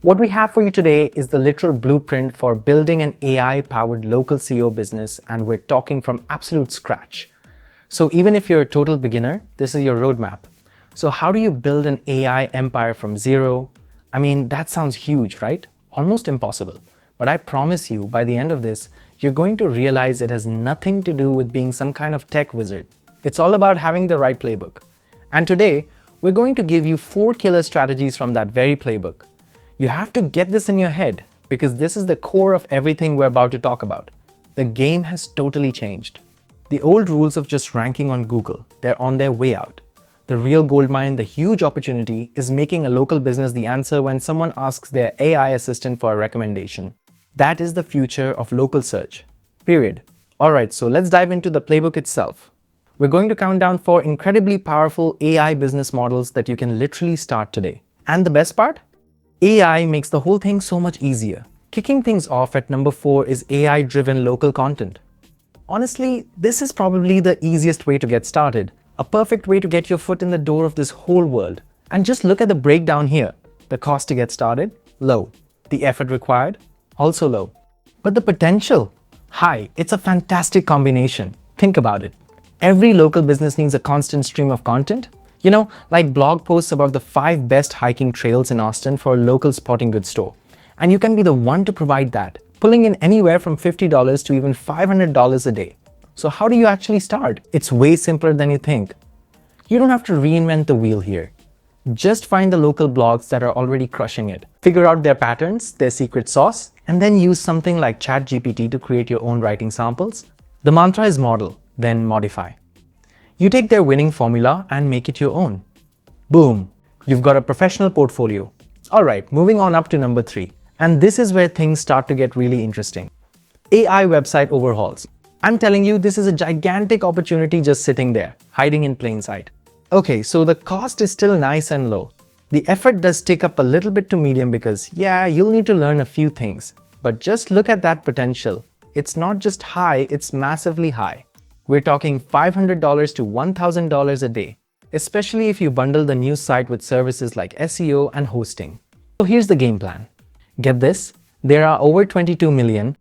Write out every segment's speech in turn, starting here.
What we have for you today is the literal blueprint for building an AI-powered local SEO business, and we're talking from absolute scratch. So even if you're a total beginner, this is your roadmap. So how do you build an AI empire from zero? I mean, that sounds huge, right? Almost impossible. But I promise you, by the end of this, you're going to realize it has nothing to do with being some kind of tech wizard. It's all about having the right playbook. And today, we're going to give you 4 killer strategies from that very playbook. You have to get this in your head because this is the core of everything we're about to talk about. The game has totally changed. The old rules of just ranking on Google, they're on their way out. The real goldmine, the huge opportunity, is making a local business the answer when someone asks their AI assistant for a recommendation. That is the future of local search. Period. Alright, so let's dive into the playbook itself. We're going to count down 4 incredibly powerful AI business models that you can literally start today. And the best part? AI makes the whole thing so much easier. Kicking things off at number 4 is AI-driven local content. Honestly, this is probably the easiest way to get started. A perfect way to get your foot in the door of this whole world. And just look at the breakdown here. The cost to get started? Low. The effort required? Also low. But the potential? High. It's a fantastic combination. Think about it. Every local business needs a constant stream of content. You know, like blog posts about the 5 best hiking trails in Austin for a local sporting goods store. And you can be the one to provide that, pulling in anywhere from $50 to even $500 a day. So how do you actually start? It's way simpler than you think. You don't have to reinvent the wheel here. Just find the local blogs that are already crushing it. Figure out their patterns, their secret sauce, and then use something like ChatGPT to create your own writing samples. The mantra is model, then modify. You take their winning formula and make it your own. Boom, you've got a professional portfolio. Alright, moving on up to number 3. And this is where things start to get really interesting. AI website overhauls. I'm telling you, this is a gigantic opportunity just sitting there, hiding in plain sight. Okay, so the cost is still nice and low. The effort does tick up a little bit to medium because, yeah, you'll need to learn a few things. But just look at that potential. It's not just high, it's massively high. We're talking $500 to $1,000 a day, especially if you bundle the news site with services like SEO and hosting. So here's the game plan. Get this, there are over 22 million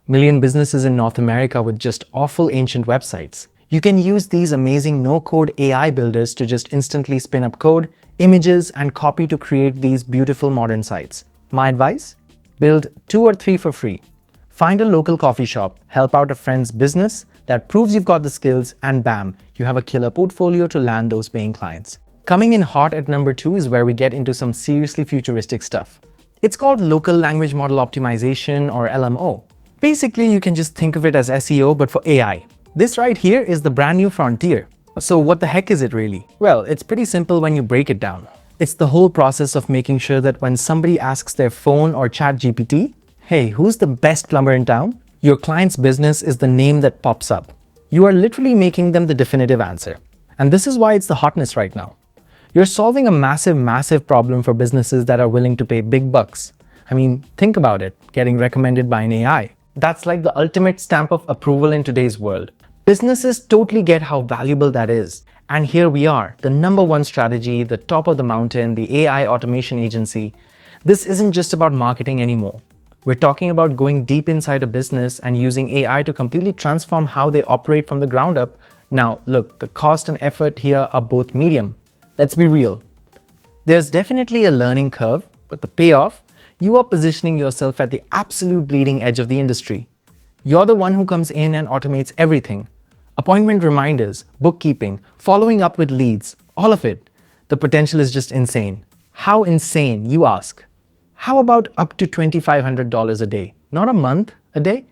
businesses in North America with just awful ancient websites. You can use these amazing no-code AI builders to just instantly spin up code, images, and copy to create these beautiful modern sites. My advice? Build 2 or 3 for free. Find a local coffee shop, help out a friend's business that proves you've got the skills, and bam, you have a killer portfolio to land those paying clients. Coming in hot at number 2 is where we get into some seriously futuristic stuff. It's called Local Language Model Optimization, or LLMO. Basically, you can just think of it as SEO but for AI. This right here is the brand new frontier. So what the heck is it really? Well, it's pretty simple when you break it down. It's the whole process of making sure that when somebody asks their phone or ChatGPT, hey, who's the best plumber in town? Your client's business is the name that pops up. You are literally making them the definitive answer. And this is why it's the hotness right now. You're solving a massive problem for businesses that are willing to pay big bucks. I mean, think about it, getting recommended by an AI. That's like the ultimate stamp of approval in today's world. Businesses totally get how valuable that is. And here we are, the number 1 strategy, the top of the mountain, the AI automation agency. This isn't just about marketing anymore. We're talking about going deep inside a business and using AI to completely transform how they operate from the ground up. Now, look, the cost and effort here are both medium. Let's be real. There's definitely a learning curve, but the payoff, you are positioning yourself at the absolute bleeding edge of the industry. You're the one who comes in and automates everything. Appointment reminders, bookkeeping, following up with leads, all of it. The potential is just insane. How insane, you ask? How about up to $2,500 a day? Not a month, a day?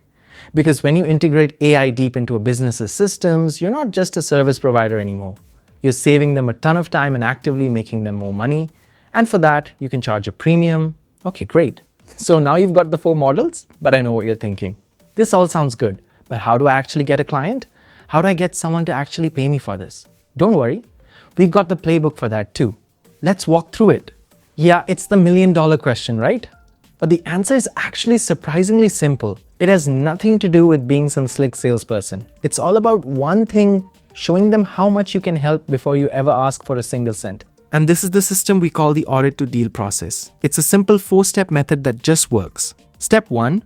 Because when you integrate AI deep into a business's systems, you're not just a service provider anymore. You're saving them a ton of time and actively making them more money. And for that, you can charge a premium. Okay, great. So now you've got the 4 models, but I know what you're thinking. This all sounds good, but how do I actually get a client? How do I get someone to actually pay me for this? Don't worry, we've got the playbook for that too. Let's walk through it. Yeah, it's the $1 million question, right? But the answer is actually surprisingly simple. It has nothing to do with being some slick salesperson. It's all about one thing, showing them how much you can help before you ever ask for a single cent. And this is the system we call the Audit-to-Deal process. It's a simple 4-step method that just works. Step 1.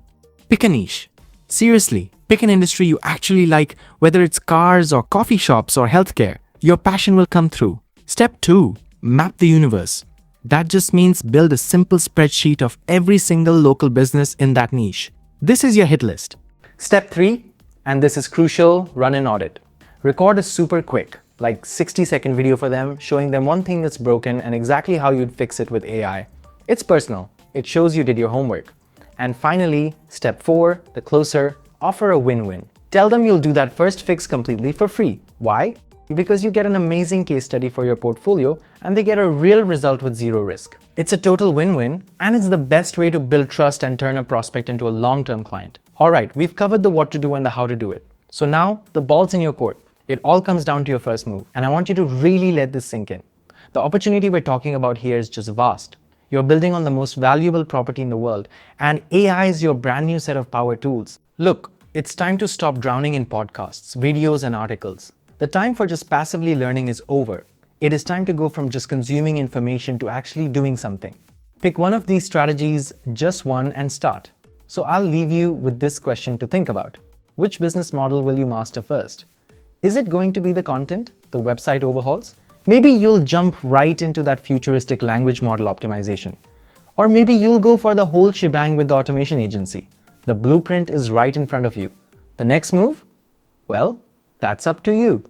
Pick a niche. Seriously, pick an industry you actually like, whether it's cars or coffee shops or healthcare. Your passion will come through. Step 2. Map the universe. That just means build a simple spreadsheet of every single local business in that niche. This is your hit list. Step 3, and this is crucial, run an audit. Record a super quick, like 60-second video for them, showing them one thing that's broken and exactly how you'd fix it with AI. It's personal. It shows you did your homework. And finally, step 4, the closer, offer a win-win. Tell them you'll do that first fix completely for free. Why? Because you get an amazing case study for your portfolio and they get a real result with zero risk. It's a total win-win, and it's the best way to build trust and turn a prospect into a long-term client. Alright, we've covered the what to do and the how to do it. So now, the ball's in your court. It all comes down to your first move, and I want you to really let this sink in. The opportunity we're talking about here is just vast. You're building on the most valuable property in the world, and AI is your brand new set of power tools. Look, it's time to stop drowning in podcasts, videos, and articles. The time for just passively learning is over. It is time to go from just consuming information to actually doing something. Pick one of these strategies, just one, and start. So I'll leave you with this question to think about. Which business model will you master first? Is it going to be the content, the website overhauls? Maybe you'll jump right into that futuristic language model optimization. Or maybe you'll go for the whole shebang with the automation agency. The blueprint is right in front of you. The next move? Well, that's up to you.